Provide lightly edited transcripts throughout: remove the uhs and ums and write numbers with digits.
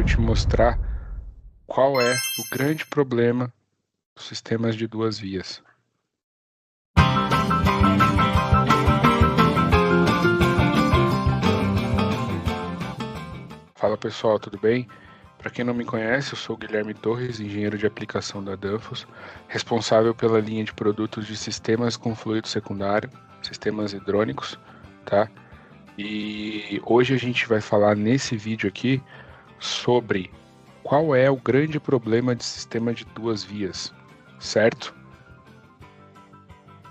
te mostrar qual é o grande problema dos sistemas de duas vias. Fala pessoal, tudo bem? Para quem não me conhece, eu sou o Guilherme Torres, engenheiro de aplicação da Danfoss, responsável pela linha de produtos de sistemas com fluido secundário, sistemas hidrônicos, tá? E hoje a gente vai falar nesse vídeo aqui sobre qual é o grande problema de sistema de duas vias, certo?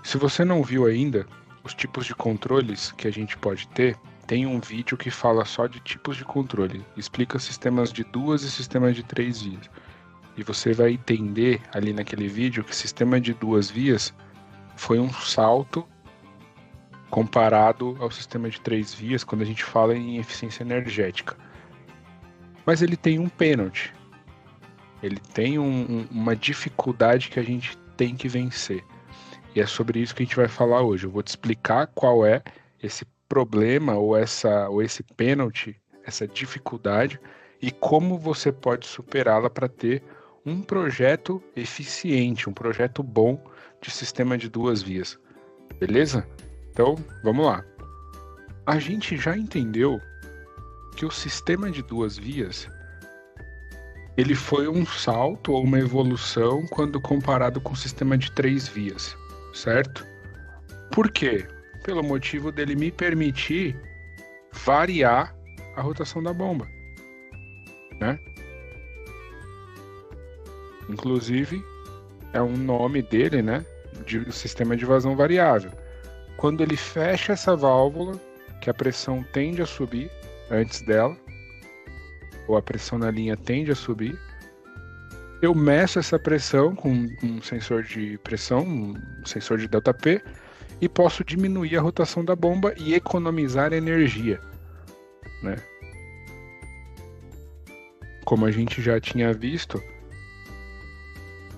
Se você não viu ainda os tipos de controles que a gente pode ter, tem um vídeo que fala só de tipos de controle, explica sistemas de duas e sistemas de três vias. E você vai entender ali naquele vídeo que sistema de duas vias foi um salto comparado ao sistema de três vias quando a gente fala em eficiência energética. Mas ele tem um pênalti, ele tem uma dificuldade que a gente tem que vencer. E é sobre isso que a gente vai falar hoje. Eu vou te explicar qual é esse problema ou esse pênalti, essa dificuldade e como você pode superá-la para ter um projeto eficiente, um projeto bom de sistema de duas vias. Beleza? Então, vamos lá. A gente já entendeu que o sistema de duas vias ele foi um salto ou uma evolução quando comparado com o sistema de três vias, certo? Por quê? Pelo motivo dele me permitir variar a rotação da bomba, né? Inclusive, é um nome dele, né? De sistema de vazão variável. Quando ele fecha essa válvula, que a pressão tende a subir antes dela, ou a pressão na linha tende a subir, eu meço essa pressão com um sensor de pressão, um sensor de ΔP, e posso diminuir a rotação da bomba e economizar energia, né? Como a gente já tinha visto,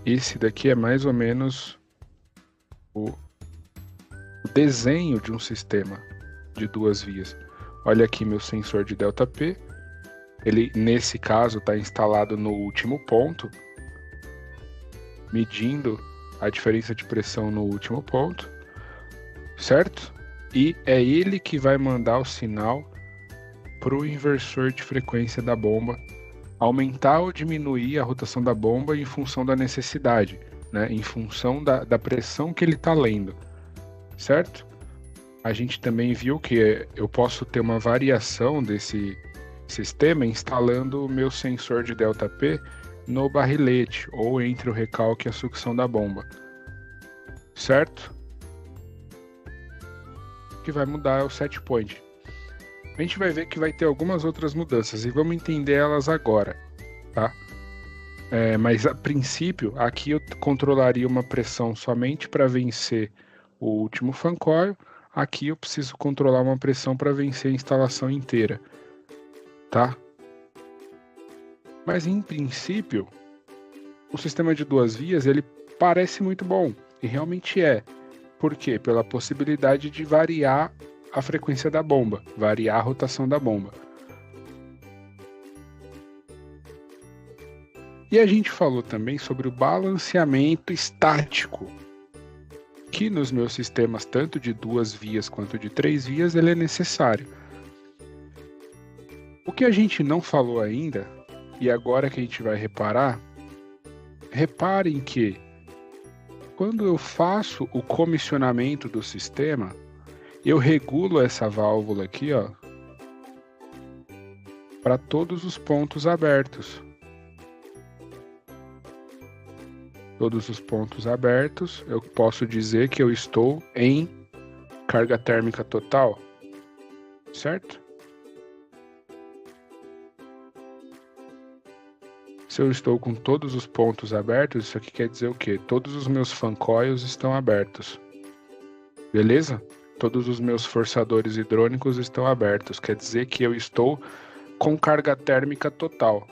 esse daqui é mais ou menos o desenho de um sistema de duas vias. Olha aqui meu sensor de ΔP, ele nesse caso está instalado no último ponto, medindo a diferença de pressão no último ponto, certo? E é ele que vai mandar o sinal para o inversor de frequência da bomba aumentar ou diminuir a rotação da bomba em função da necessidade, né? Em função da pressão que ele está lendo, certo? A gente também viu que eu posso ter uma variação desse sistema instalando o meu sensor de ΔP no barrilete ou entre o recalque e a sucção da bomba, certo? Que vai mudar é o set point. A gente vai ver que vai ter algumas outras mudanças e vamos entender elas agora, tá? Mas a princípio, aqui eu controlaria uma pressão somente para vencer o último fan coil. Aqui eu preciso controlar uma pressão para vencer a instalação inteira, tá? Mas em princípio, o sistema de duas vias ele parece muito bom e realmente é. Por quê? Pela possibilidade de variar a frequência da bomba, variar a rotação da bomba. E a gente falou também sobre o balanceamento estático, que nos meus sistemas, tanto de duas vias quanto de três vias, ele é necessário. O que a gente não falou ainda, e agora que a gente vai reparar, reparem que quando eu faço o comissionamento do sistema, eu regulo essa válvula aqui, ó, para todos os pontos abertos. Todos os pontos abertos, eu posso dizer que eu estou em carga térmica total, certo? Se eu estou com todos os pontos abertos, isso aqui quer dizer o quê? Todos os meus fan coils estão abertos. Beleza? Todos os meus forçadores hidrônicos estão abertos. Quer dizer que eu estou com carga térmica total.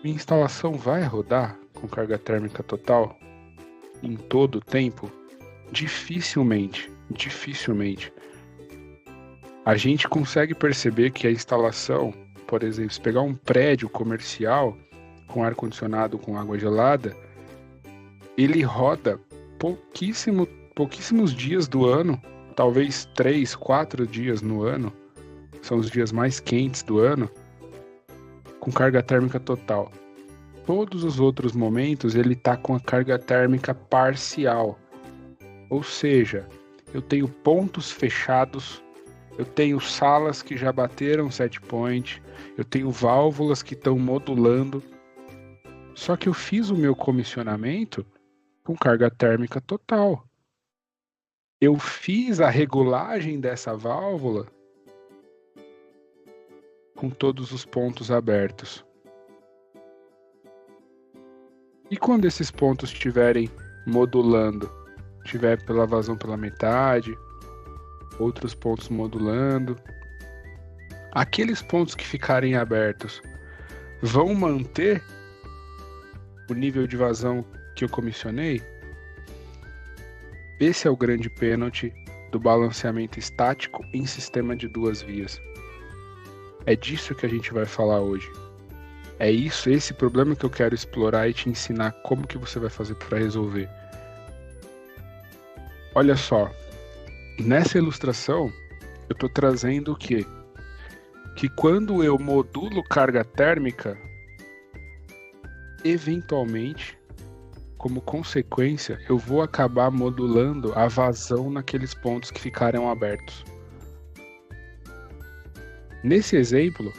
Minha instalação vai rodar com carga térmica total em todo o tempo? Dificilmente. A gente consegue perceber que a instalação por exemplo, se pegar um prédio comercial com ar-condicionado, com água gelada, ele roda pouquíssimos dias do ano, talvez 3, 4 dias no ano, são os dias mais quentes do ano, com carga térmica total. Todos os outros momentos ele está com a carga térmica parcial. Ou seja, eu tenho pontos fechados, eu tenho salas que já bateram set point, eu tenho válvulas que estão modulando. Só que eu fiz o meu comissionamento com carga térmica total. Eu fiz a regulagem dessa válvula com todos os pontos abertos. E quando esses pontos estiverem modulando, tiver pela vazão pela metade, outros pontos modulando, aqueles pontos que ficarem abertos vão manter o nível de vazão que eu comissionei? Esse é o grande pênalti do balanceamento estático em sistema de duas vias. É disso que a gente vai falar hoje. É esse problema que eu quero explorar e te ensinar como que você vai fazer para resolver. Olha só, nessa ilustração eu estou trazendo o quê? Que quando eu modulo carga térmica, eventualmente, como consequência, eu vou acabar modulando a vazão naqueles pontos que ficaram abertos. Nesse exemplo,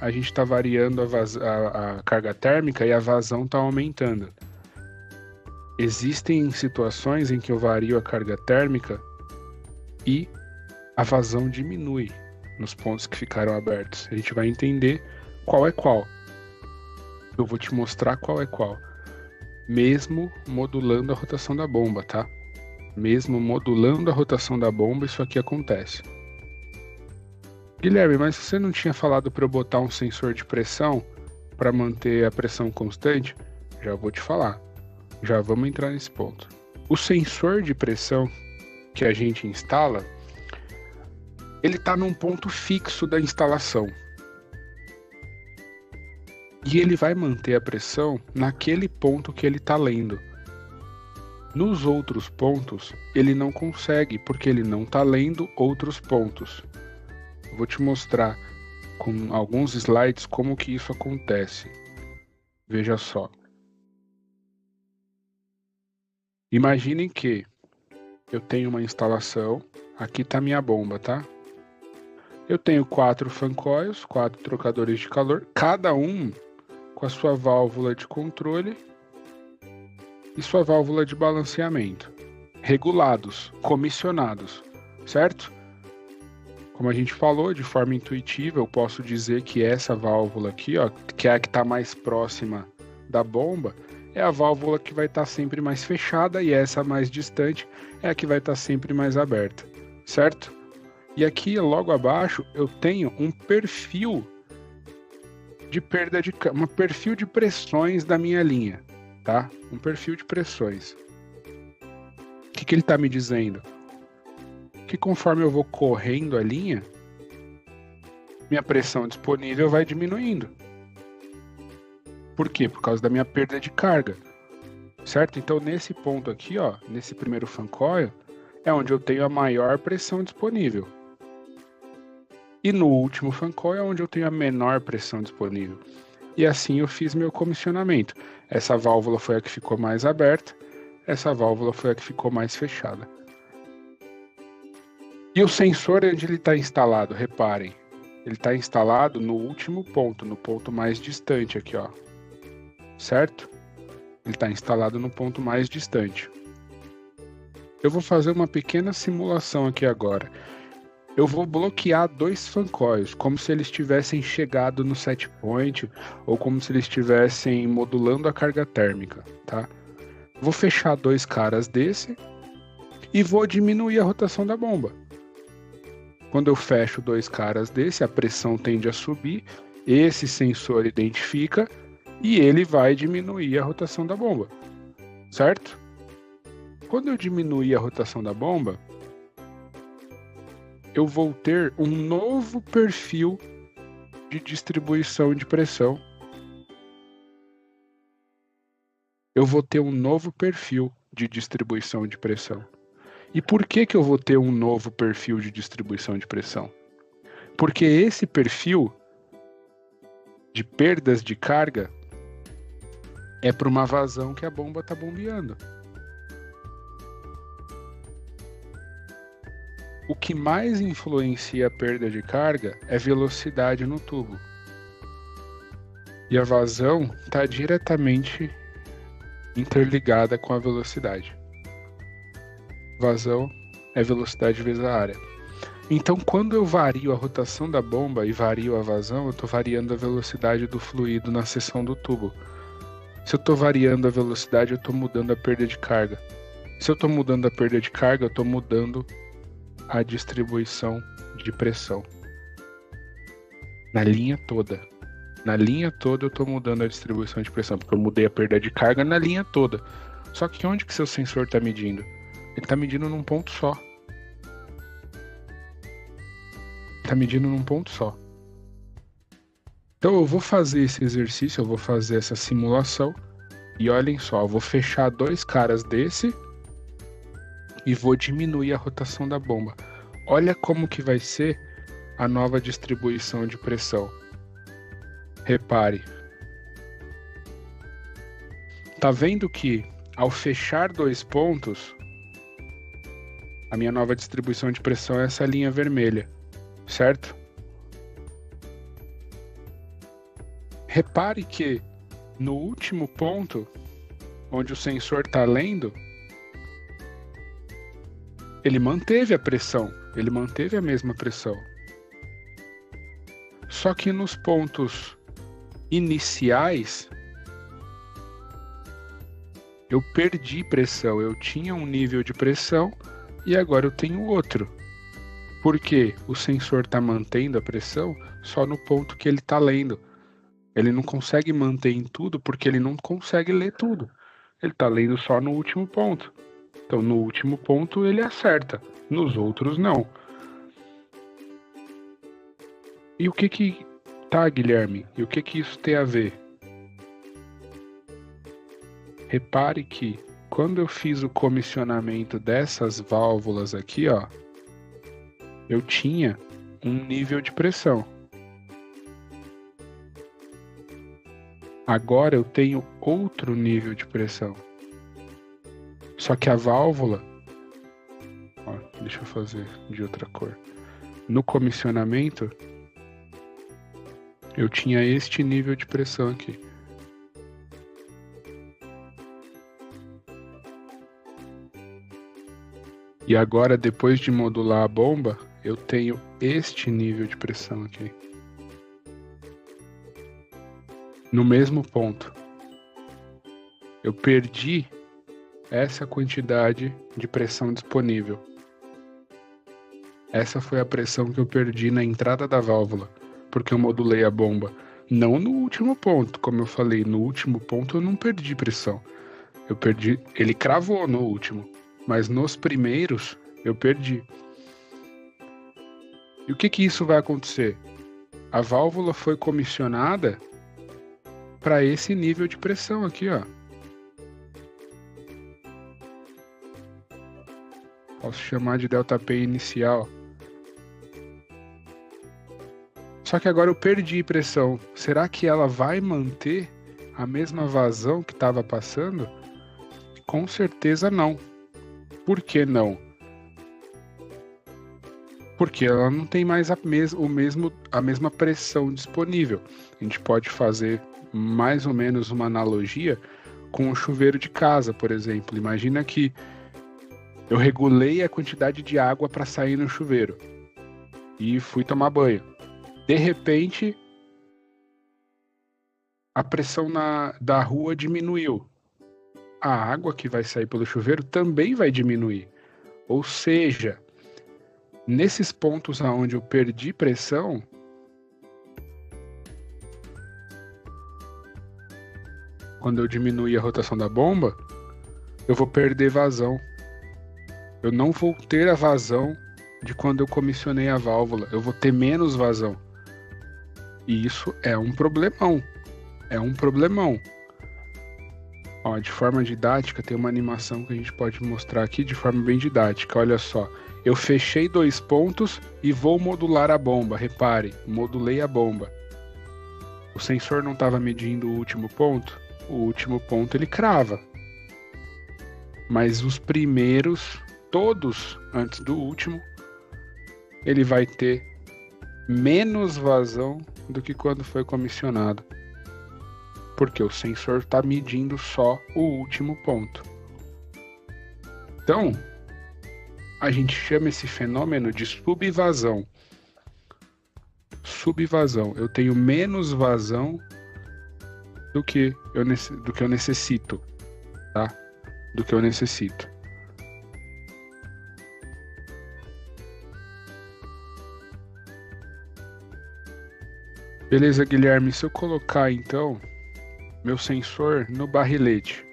a gente está variando a carga térmica e a vazão está aumentando. Existem situações em que eu vario a carga térmica e a vazão diminui nos pontos que ficaram abertos. A gente vai entender qual é qual. Eu vou te mostrar qual é qual. Mesmo modulando a rotação da bomba, tá? Mesmo modulando a rotação da bomba, isso aqui acontece. Guilherme, mas você não tinha falado para eu botar um sensor de pressão para manter a pressão constante? Já vou te falar. Já vamos entrar nesse ponto. O sensor de pressão que a gente instala, ele está num ponto fixo da instalação. E ele vai manter a pressão naquele ponto que ele está lendo. Nos outros pontos, ele não consegue, porque ele não está lendo outros pontos. Eu vou te mostrar com alguns slides como que isso acontece. Veja só. Imaginem que eu tenho uma instalação, aqui está minha bomba, tá? Eu tenho 4 fan coils, 4 trocadores de calor, cada um com a sua válvula de controle e sua válvula de balanceamento, regulados, comissionados, certo? Como a gente falou, de forma intuitiva, eu posso dizer que essa válvula aqui, ó, que é a que está mais próxima da bomba, é a válvula que vai estar sempre mais fechada e essa mais distante é a que vai estar sempre mais aberta, certo? E aqui, logo abaixo, eu tenho um perfil de perda de um perfil de pressões da minha linha, tá? Um perfil de pressões. O que ele está me dizendo? Que conforme eu vou correndo a linha, minha pressão disponível vai diminuindo. Por quê? Por causa da minha perda de carga, certo? Então nesse ponto aqui, ó, nesse primeiro fan coil, é onde eu tenho a maior pressão disponível. E no último fan coil é onde eu tenho a menor pressão disponível. E assim eu fiz meu comissionamento. Essa válvula foi a que ficou mais aberta, essa válvula foi a que ficou mais fechada. E o sensor onde ele está instalado, reparem, ele está instalado no último ponto, no ponto mais distante aqui, ó. Certo? Ele está instalado no ponto mais distante. Eu vou fazer uma pequena simulação aqui agora. Eu vou bloquear 2 fan coils, como se eles tivessem chegado no set point ou como se eles estivessem modulando a carga térmica, tá? Vou fechar 2 caras desse e vou diminuir a rotação da bomba. Quando eu fecho 2 caras desse, a pressão tende a subir, esse sensor identifica e ele vai diminuir a rotação da bomba, certo? Quando eu diminuir a rotação da bomba, eu vou ter um novo perfil de distribuição de pressão. Eu vou ter um novo perfil de distribuição de pressão. E por que eu vou ter um novo perfil de distribuição de pressão? Porque esse perfil de perdas de carga é para uma vazão que a bomba está bombeando. O que mais influencia a perda de carga é velocidade no tubo. E a vazão está diretamente interligada com a velocidade. Vazão é velocidade vezes a área. Então, quando eu vario a rotação da bomba e vario a vazão, eu estou variando a velocidade do fluido na seção do tubo. Se eu estou variando a velocidade, eu estou mudando a perda de carga. Se eu estou mudando a perda de carga, eu estou mudando a distribuição de pressão. Na linha toda. Na linha toda eu estou mudando a distribuição de pressão, porque eu mudei a perda de carga na linha toda. Só que onde que seu sensor está medindo? Ele está medindo num ponto só. Está medindo num ponto só. Então eu vou fazer esse exercício, eu vou fazer essa simulação. E olhem só, eu vou fechar 2 caras desse e vou diminuir a rotação da bomba. Olha como que vai ser a nova distribuição de pressão. Repare. Tá vendo que ao fechar 2 pontos, a minha nova distribuição de pressão é essa linha vermelha, certo? Repare que no último ponto, onde o sensor está lendo, ele manteve a pressão, ele manteve a mesma pressão. Só que nos pontos iniciais, eu perdi pressão. Eu tinha um nível de pressão e agora eu tenho outro. Porque o sensor está mantendo a pressão só no ponto que ele está lendo. Ele não consegue manter em tudo porque ele não consegue ler tudo. Ele está lendo só no último ponto. Então, no último ponto ele acerta, nos outros não. E o que tá, Guilherme? E o que isso tem a ver? Repare que quando eu fiz o comissionamento dessas válvulas aqui, ó, eu tinha um nível de pressão. Agora eu tenho outro nível de pressão. Só que a válvula, ó, deixa eu fazer de outra cor. No comissionamento, eu tinha este nível de pressão aqui. E agora, depois de modular a bomba, eu tenho este nível de pressão aqui. No mesmo ponto. Eu perdi essa quantidade de pressão disponível. Essa foi a pressão que eu perdi na entrada da válvula, porque eu modulei a bomba. Não no último ponto, como eu falei, no último ponto eu não perdi pressão. Eu perdi, ele cravou no último, mas nos primeiros eu perdi. E o que isso vai acontecer? A válvula foi comissionada para esse nível de pressão aqui, ó. Posso chamar de ΔP inicial. Só que agora eu perdi pressão. Será que ela vai manter a mesma vazão que estava passando? Com certeza não. Por que não? Porque ela não tem mais a mesma pressão disponível. A gente pode fazer mais ou menos uma analogia com o chuveiro de casa, por exemplo. Imagina que eu regulei a quantidade de água para sair no chuveiro e fui tomar banho. De repente, a pressão da rua diminuiu. A água que vai sair pelo chuveiro também vai diminuir. Ou seja, nesses pontos onde eu perdi pressão, quando eu diminuir a rotação da bomba, eu vou perder vazão. Eu não vou ter a vazão de quando eu comissionei a válvula. Eu vou ter menos vazão. E isso é um problemão. É um problemão. Ó, de forma didática, tem uma animação que a gente pode mostrar aqui de forma bem didática. Olha só. Eu fechei 2 pontos e vou modular a bomba. Repare, modulei a bomba. O sensor não estava medindo o último ponto? O último ponto ele crava. Mas os primeiros, todos antes do último, ele vai ter menos vazão do que quando foi comissionado. Porque o sensor está medindo só o último ponto. Então, a gente chama esse fenômeno de subvasão. Subvasão. Eu tenho menos vazão do que eu necessito, tá? Do que eu necessito. Beleza, Guilherme. Se eu colocar, então, meu sensor no barrilete,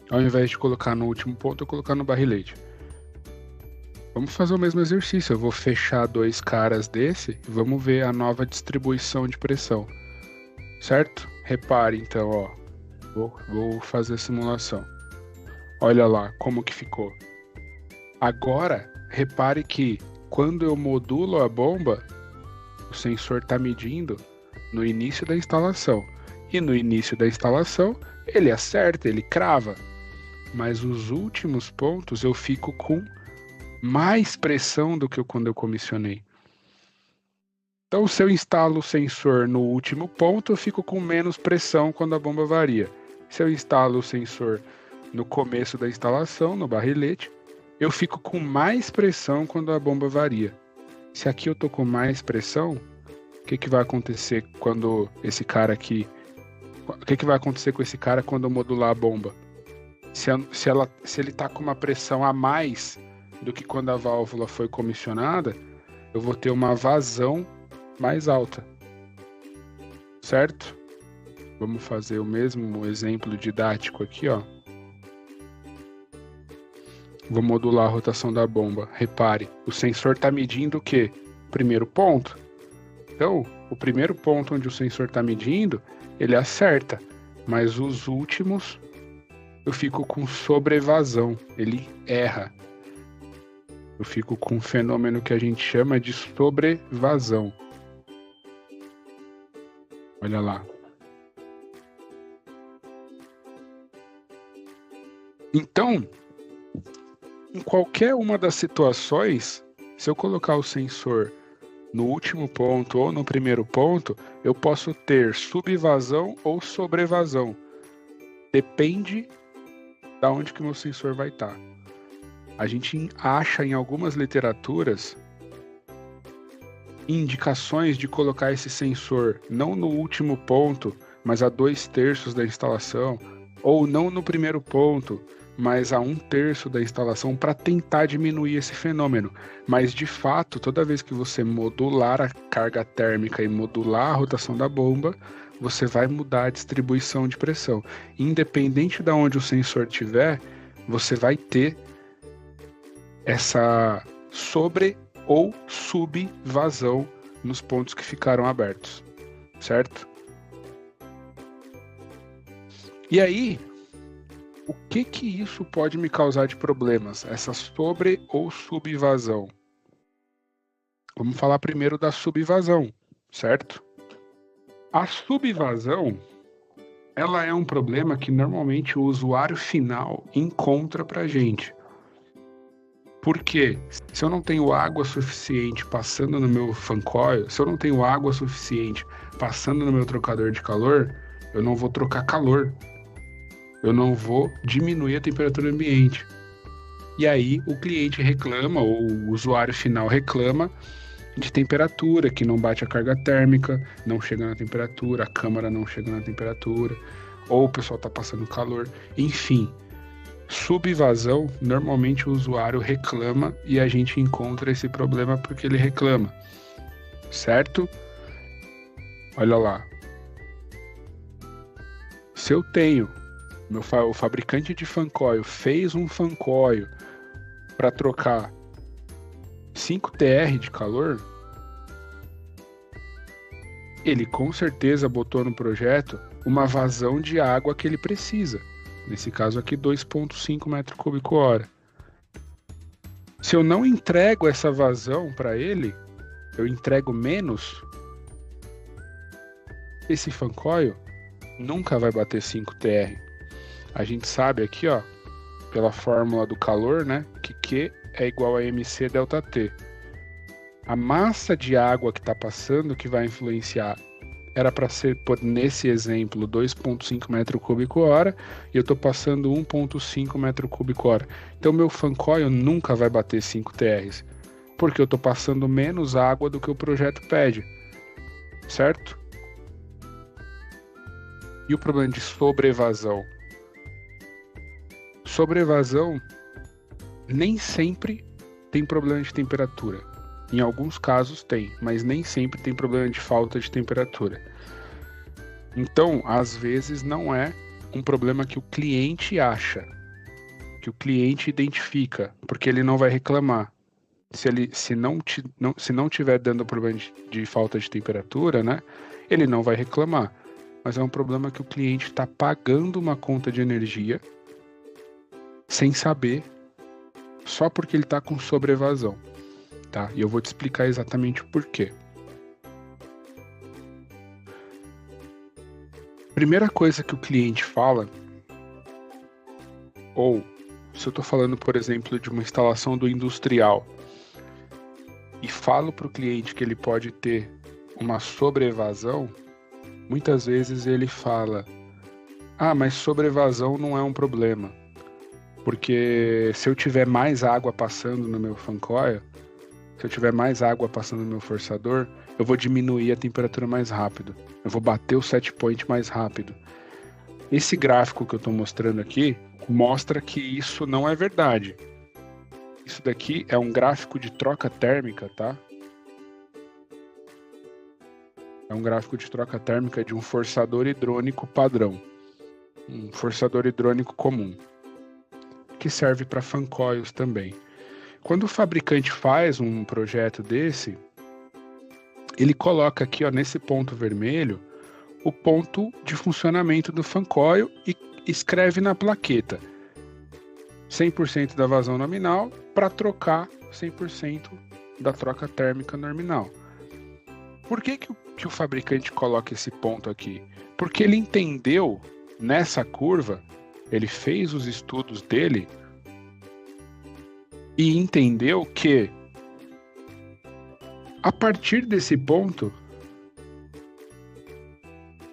ao invés de colocar no último ponto, eu colocar no barrilete. Vamos fazer o mesmo exercício. Eu vou fechar 2 caras desse e vamos ver a nova distribuição de pressão. Certo? Repare, então, ó. Vou fazer a simulação. Olha lá como que ficou. Agora, repare que quando eu modulo a bomba, o sensor está medindo no início da instalação. E no início da instalação, ele acerta, ele crava. Mas os últimos pontos eu fico com mais pressão do que quando eu comissionei. Então, se eu instalo o sensor no último ponto, eu fico com menos pressão quando a bomba varia. Se eu instalo o sensor no começo da instalação, no barrilete, eu fico com mais pressão quando a bomba varia. Se aqui eu tô com mais pressão, o que vai acontecer quando esse cara aqui... O que vai acontecer com esse cara quando eu modular a bomba? Se ele tá com uma pressão a mais do que quando a válvula foi comissionada, eu vou ter uma vazão mais alta. Certo? Vamos fazer o mesmo exemplo didático aqui, ó. Vou modular a rotação da bomba. Repare, o sensor está medindo o quê? Primeiro ponto. Então, o primeiro ponto onde o sensor está medindo, ele acerta. Mas os últimos, eu fico com sobrevasão. Ele erra. Eu fico com um fenômeno que a gente chama de sobrevasão. Olha lá. Então, em qualquer uma das situações, se eu colocar o sensor no último ponto ou no primeiro ponto, eu posso ter subvasão ou sobrevasão. Depende da onde que o meu sensor vai estar. A gente acha em algumas literaturas indicações de colocar esse sensor não no último ponto, mas a 2/3 da instalação, ou não no primeiro ponto, mas a 1/3 da instalação, para tentar diminuir esse fenômeno. Mas de fato, toda vez que você modular a carga térmica e modular a rotação da bomba, você vai mudar a distribuição de pressão. Independente de onde o sensor estiver, você vai ter essa sobre ou subvasão nos pontos que ficaram abertos, certo? E aí, o que isso pode me causar de problemas? Essa sobre ou subvasão? Vamos falar primeiro da subvasão, certo? A subvasão, ela é um problema que normalmente o usuário final encontra pra gente. Por quê? Se eu não tenho água suficiente passando no meu fan coil, se eu não tenho água suficiente passando no meu trocador de calor, eu não vou trocar calor. Eu não vou diminuir a temperatura ambiente. E aí o cliente reclama, ou o usuário final reclama de temperatura, que não bate a carga térmica, não chega na temperatura, a câmara não chega na temperatura, ou o pessoal está passando calor, enfim. Subvasão, normalmente o usuário reclama e a gente encontra esse problema porque ele reclama, certo? Olha lá. Se eu tenho, o fabricante de fan coil fez um fan coil para trocar 5 TR de calor, ele com certeza botou no projeto uma vazão de água que ele precisa. Nesse caso aqui, 2,5 metros cúbicos hora. Se eu não entrego essa vazão para ele, eu entrego menos, esse fan coil nunca vai bater 5 TR. A gente sabe aqui, ó, pela fórmula do calor, né, que Q é igual a MC delta T. A massa de água que está passando que vai influenciar era para ser, nesse exemplo, 2,5 metros cúbicos hora, e eu estou passando 1,5 metros cúbicos hora. Então, meu fan coil nunca vai bater 5 TRs, porque eu estou passando menos água do que o projeto pede, certo? E o problema de sobrevasão? Sobrevasão nem sempre tem problema de temperatura. Em alguns casos tem, mas nem sempre tem problema de falta de temperatura. Então, às vezes não é um problema que o cliente acha, que o cliente identifica, porque ele não vai reclamar. Se não tiver dando problema de falta de temperatura, né, ele não vai reclamar. Mas é um problema que o cliente está pagando uma conta de energia sem saber, só porque ele está com sobrevasão. Tá? E eu vou te explicar exatamente o porquê. Primeira coisa que o cliente fala, ou se eu estou falando, por exemplo, de uma instalação do industrial, e falo para o cliente que ele pode ter uma sobrevasão, muitas vezes ele fala: ah, mas sobrevasão não é um problema, porque se eu tiver mais água passando no meu fan coil, se eu tiver mais água passando no meu forçador, eu vou diminuir a temperatura mais rápido. Eu vou bater o set point mais rápido. Esse gráfico que eu estou mostrando aqui mostra que isso não é verdade. Isso daqui é um gráfico de troca térmica, tá? É um gráfico de troca térmica de um forçador hidrônico padrão. Um forçador hidrônico comum. Que serve para fan coils também. Quando o fabricante faz um projeto desse, ele coloca aqui, ó, nesse ponto vermelho, o ponto de funcionamento do fan coil e escreve na plaqueta 100% da vazão nominal para trocar 100% da troca térmica nominal. Por que o fabricante coloca esse ponto aqui? Porque ele entendeu nessa curva, ele fez os estudos dele e entendeu que a partir desse ponto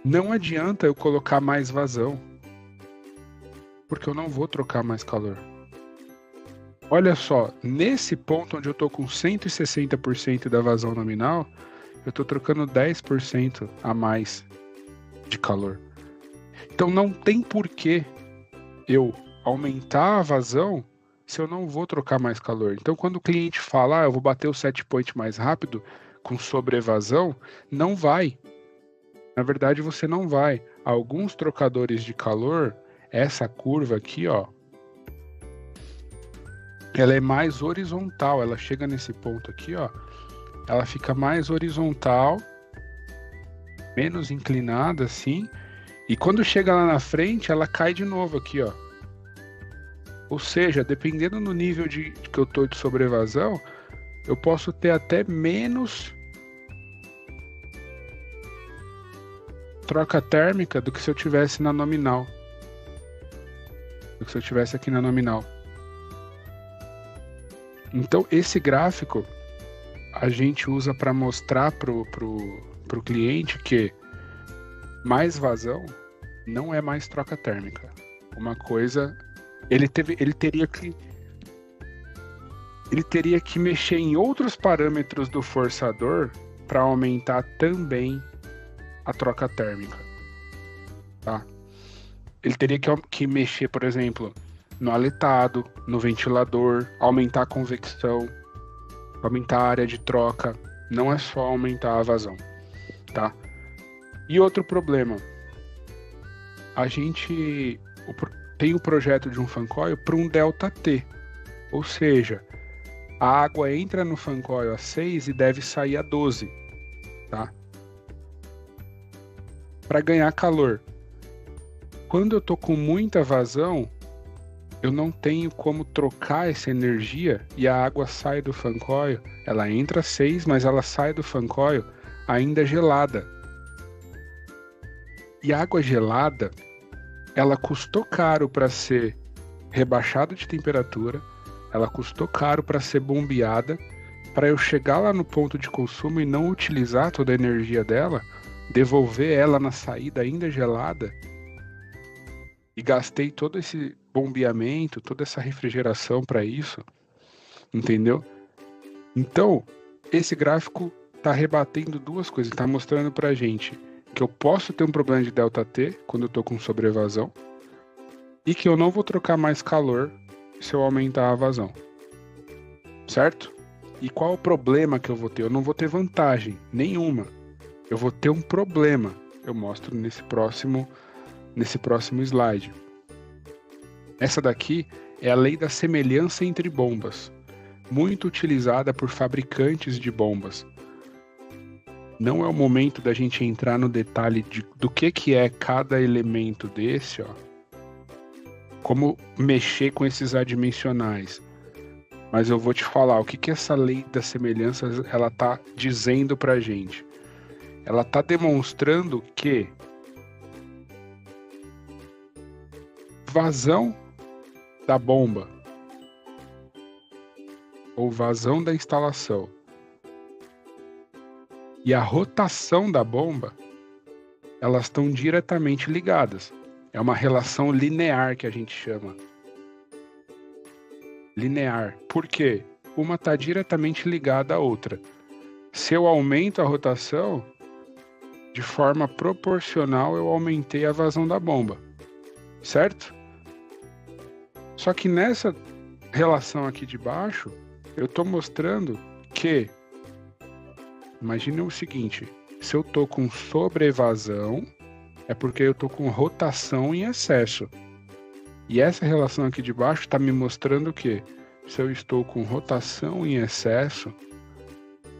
não adianta eu colocar mais vazão, porque eu não vou trocar mais calor. Olha só, nesse ponto onde eu estou com 160% da vazão nominal, eu estou trocando 10% a mais de calor. Então não tem porquê eu aumentar a vazão se eu não vou trocar mais calor. Então quando o cliente fala, eu vou bater o set point mais rápido com sobrevasão, não vai. Na verdade você não vai. Alguns trocadores de calor, essa curva aqui, ó, ela é mais horizontal, ela chega nesse ponto aqui, ó, ela fica mais horizontal, menos inclinada assim, e quando chega lá na frente, ela cai de novo aqui, ó. Ou seja, dependendo do nível que eu tô de sobrevasão, eu posso ter até menos troca térmica do que se eu tivesse na nominal. Do que se eu tivesse aqui na nominal. Então, esse gráfico a gente usa para mostrar pro cliente que mais vazão não é mais troca térmica. Uma coisa, ele teria que mexer em outros parâmetros do forçador para aumentar também a troca térmica, tá? Ele teria que mexer, por exemplo, no aletado, no ventilador, aumentar a convecção, aumentar a área de troca, não é só aumentar a vazão, tá? E outro problema, a gente tem o projeto de um fan coil para um delta T, ou seja, a água entra no fan coil a 6 e deve sair a 12, tá? para ganhar calor. Quando eu tô com muita vazão, eu não tenho como trocar essa energia e a água sai do fan coil. Ela entra 6, mas ela sai do fan coil ainda gelada. E a água gelada, ela custou caro para ser rebaixada de temperatura, ela custou caro para ser bombeada, para eu chegar lá no ponto de consumo e não utilizar toda a energia dela, devolver ela na saída ainda gelada, e gastei todo esse bombeamento, toda essa refrigeração para isso, entendeu? Então, esse gráfico está rebatendo duas coisas, está mostrando para a gente que eu posso ter um problema de ΔT quando eu estou com sobrevasão e que eu não vou trocar mais calor se eu aumentar a vazão, certo? E qual o problema que eu vou ter? Eu não vou ter vantagem nenhuma, eu vou ter um problema. Eu mostro nesse próximo slide. Essa daqui é a lei da semelhança entre bombas, muito utilizada por fabricantes de bombas. Não é o momento da gente entrar no detalhe do que é cada elemento desse, ó. Como mexer com esses adimensionais. Mas eu vou te falar o que essa lei da semelhança ela tá dizendo pra gente. Ela tá demonstrando que vazão da bomba ou vazão da instalação e a rotação da bomba, elas estão diretamente ligadas. É uma relação linear que a gente chama. Linear. Por quê? Uma está diretamente ligada à outra. Se eu aumento a rotação, de forma proporcional eu aumentei a vazão da bomba. Certo? Só que nessa relação aqui de baixo, eu estou mostrando que, imagine o seguinte, se eu estou com sobrevasão, é porque eu estou com rotação em excesso. E essa relação aqui de baixo está me mostrando que, se eu estou com rotação em excesso,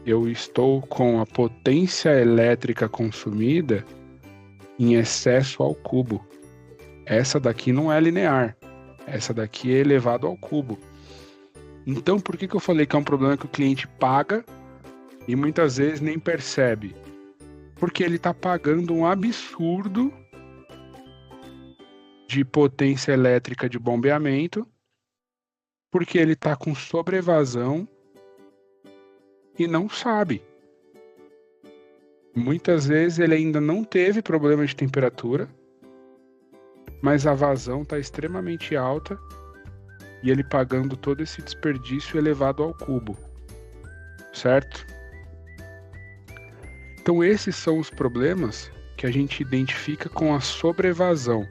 eu estou com a potência elétrica consumida em excesso ao cubo. Essa daqui não é linear. Essa daqui é elevado ao cubo. Então, por que eu falei que é um problema que o cliente paga e muitas vezes nem percebe? Porque ele está pagando um absurdo de potência elétrica de bombeamento, porque ele está com sobrevasão e não sabe. Muitas vezes ele ainda não teve problema de temperatura, mas a vazão está extremamente alta e ele pagando todo esse desperdício elevado ao cubo, certo? Então esses são os problemas que a gente identifica com a sobrevasão.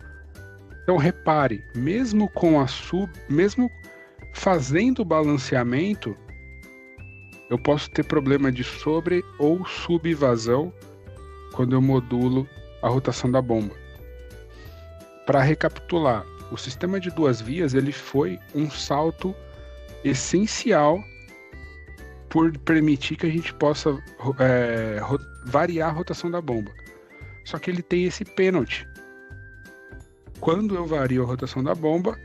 Então repare, mesmo fazendo o balanceamento, eu posso ter problema de sobre ou subvasão quando eu modulo a rotação da bomba. Para recapitular, o sistema de duas vias ele foi um salto essencial por permitir que a gente possa variar a rotação da bomba. Só que ele tem esse pênalti. Quando eu vario a rotação da bomba,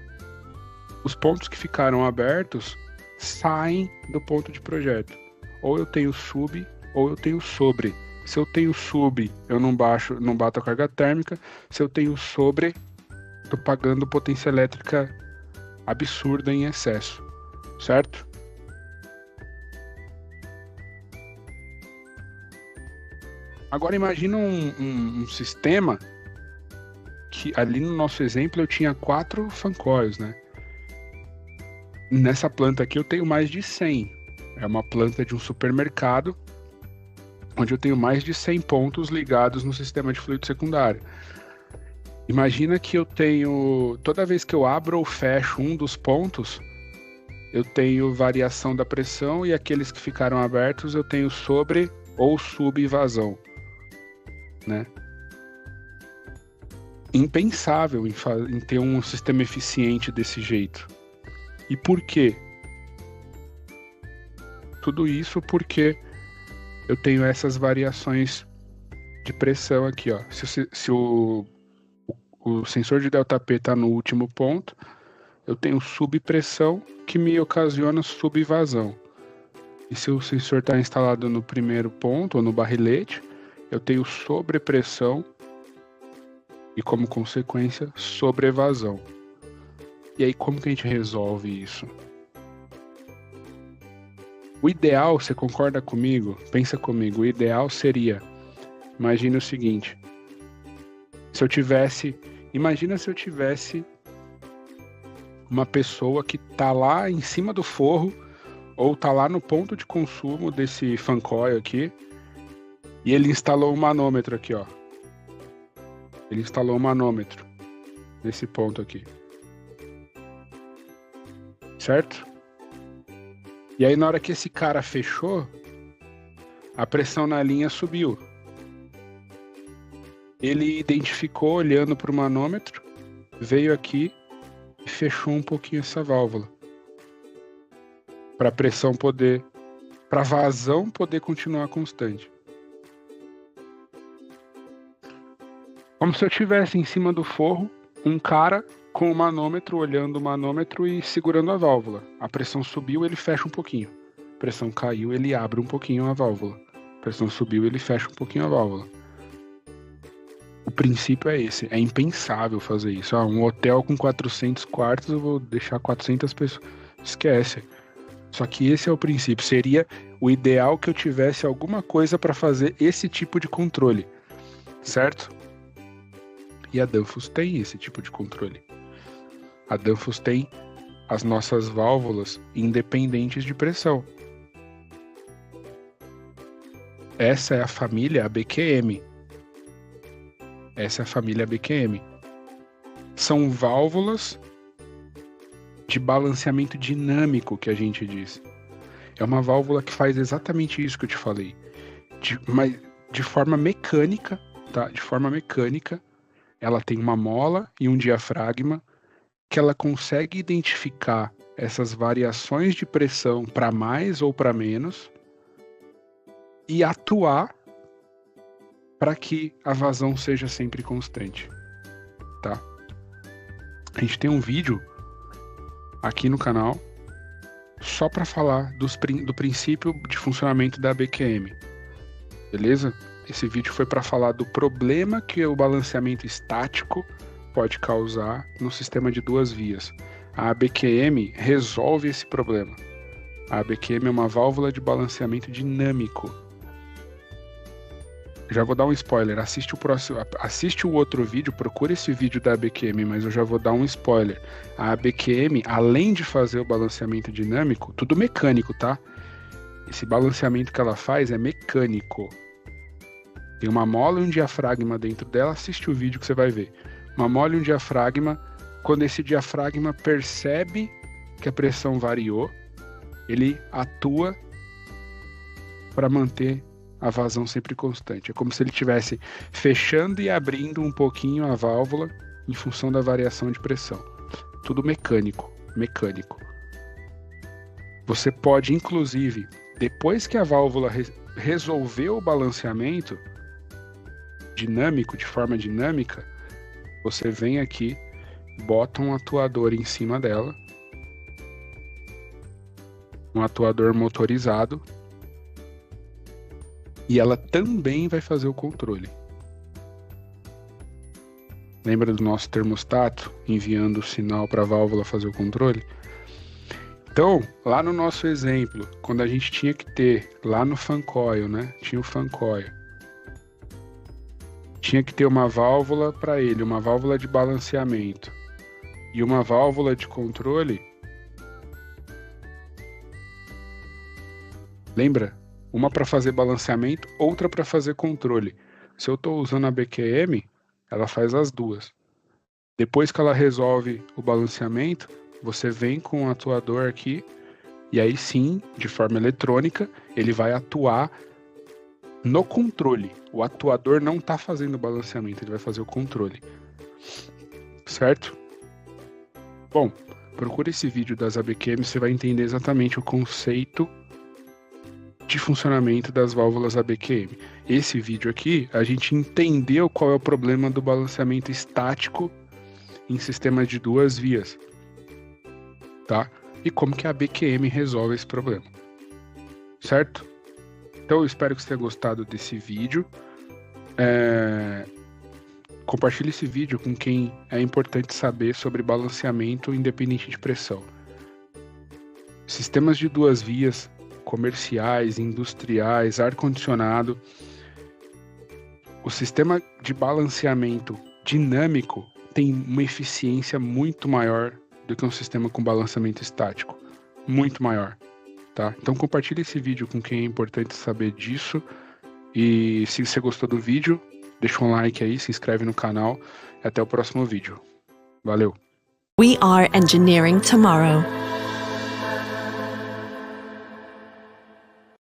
os pontos que ficaram abertos saem do ponto de projeto. Ou eu tenho sub, ou eu tenho sobre. Se eu tenho sub, eu não bato a carga térmica. Se eu tenho sobre, estou pagando potência elétrica absurda em excesso, certo? Agora imagina um sistema que ali no nosso exemplo eu tinha 4 fan coils, né? Nessa planta aqui eu tenho mais de 100. É uma planta de um supermercado, onde eu tenho mais de 100 pontos ligados no sistema de fluido secundário. Imagina que eu tenho, toda vez que eu abro ou fecho um dos pontos, eu tenho variação da pressão e aqueles que ficaram abertos eu tenho sobre ou subvasão, né? Impensável em ter um sistema eficiente desse jeito. E por quê? Tudo isso porque eu tenho essas variações de pressão aqui, ó. Se o sensor de ΔP está no último ponto, eu tenho subpressão que me ocasiona subvasão. E se o sensor está instalado no primeiro ponto, ou no barrilete, eu tenho sobrepressão e, como consequência, sobrevasão. E aí, como que a gente resolve isso? O ideal, você concorda comigo? Pensa comigo, o ideal seria, imagina o seguinte, imagina se eu tivesse uma pessoa que tá lá em cima do forro, ou tá lá no ponto de consumo desse fan coil aqui, e ele instalou um manômetro aqui, ó. Ele instalou um manômetro nesse ponto aqui. Certo? E aí, na hora que esse cara fechou, a pressão na linha subiu. Ele identificou, olhando para o manômetro, veio aqui e fechou um pouquinho essa válvula. Para a pressão poder, para a vazão poder continuar constante. Como se eu estivesse em cima do forro, um cara com o manômetro, olhando o manômetro e segurando a válvula. A pressão subiu, ele fecha um pouquinho. A pressão caiu, ele abre um pouquinho a válvula. A pressão subiu, ele fecha um pouquinho a válvula. O princípio é esse. É impensável fazer isso. Um hotel com 400 quartos, eu vou deixar 400 pessoas. Esquece. Só que esse é o princípio. Seria o ideal que eu tivesse alguma coisa para fazer esse tipo de controle. Certo? E a Danfoss tem esse tipo de controle. A Danfoss tem as nossas válvulas independentes de pressão. Essa é a família ABQM. Essa é a família ABQM. São válvulas de balanceamento dinâmico, que a gente diz. É uma válvula que faz exatamente isso que eu te falei. Mas de forma mecânica, tá? De forma mecânica, ela tem uma mola e um diafragma que ela consegue identificar essas variações de pressão para mais ou para menos e atuar para que a vazão seja sempre constante, tá? A gente tem um vídeo aqui no canal só para falar do princípio de funcionamento da ABQM, beleza? Esse vídeo foi para falar do problema que o balanceamento estático pode causar no sistema de duas vias. A ABQM resolve esse problema. A ABQM é uma válvula de balanceamento dinâmico. Já vou dar um spoiler, assiste o outro vídeo, procura esse vídeo da ABQM, mas eu já vou dar um spoiler. A ABQM, além de fazer o balanceamento dinâmico, tudo mecânico, tá? Esse balanceamento que ela faz é mecânico. Tem uma mola e um diafragma dentro dela, assiste o vídeo que você vai ver. Uma mola e um diafragma, quando esse diafragma percebe que a pressão variou, ele atua para manter a vazão sempre constante. É como se ele estivesse fechando e abrindo um pouquinho a válvula em função da variação de pressão. Tudo mecânico. Você pode, inclusive, depois que a válvula resolveu o balanceamento dinâmico, de forma dinâmica, você vem aqui, bota um atuador em cima dela, um atuador motorizado, e ela também vai fazer o controle. Lembra do nosso termostato enviando o sinal para a válvula fazer o controle? Então, lá no nosso exemplo, quando a gente tinha que ter, lá no fan coil, né? Tinha o fan coil. Tinha que ter uma válvula para ele, uma válvula de balanceamento e uma válvula de controle. Lembra? Uma para fazer balanceamento, outra para fazer controle. Se eu estou usando a BQM, ela faz as duas. Depois que ela resolve o balanceamento, você vem com o atuador aqui e aí sim, de forma eletrônica, ele vai atuar no controle. O atuador não está fazendo o balanceamento, ele vai fazer o controle. Certo? Bom, procura esse vídeo das ABQM, você vai entender exatamente o conceito de funcionamento das válvulas ABQM. Esse vídeo aqui, a gente entendeu qual é o problema do balanceamento estático em sistemas de 2 vias, tá? E como que a ABQM resolve esse problema, certo? Então eu espero que você tenha gostado desse vídeo. Compartilhe esse vídeo com quem é importante saber sobre balanceamento independente de pressão. Sistemas de 2 vias, comerciais, industriais, ar-condicionado. O sistema de balanceamento dinâmico tem uma eficiência muito maior do que um sistema com balanceamento estático. Muito maior, tá? Então compartilhe esse vídeo com quem é importante saber disso. E se você gostou do vídeo, deixa um like aí, se inscreve no canal. Até o próximo vídeo. Valeu! We are engineering tomorrow.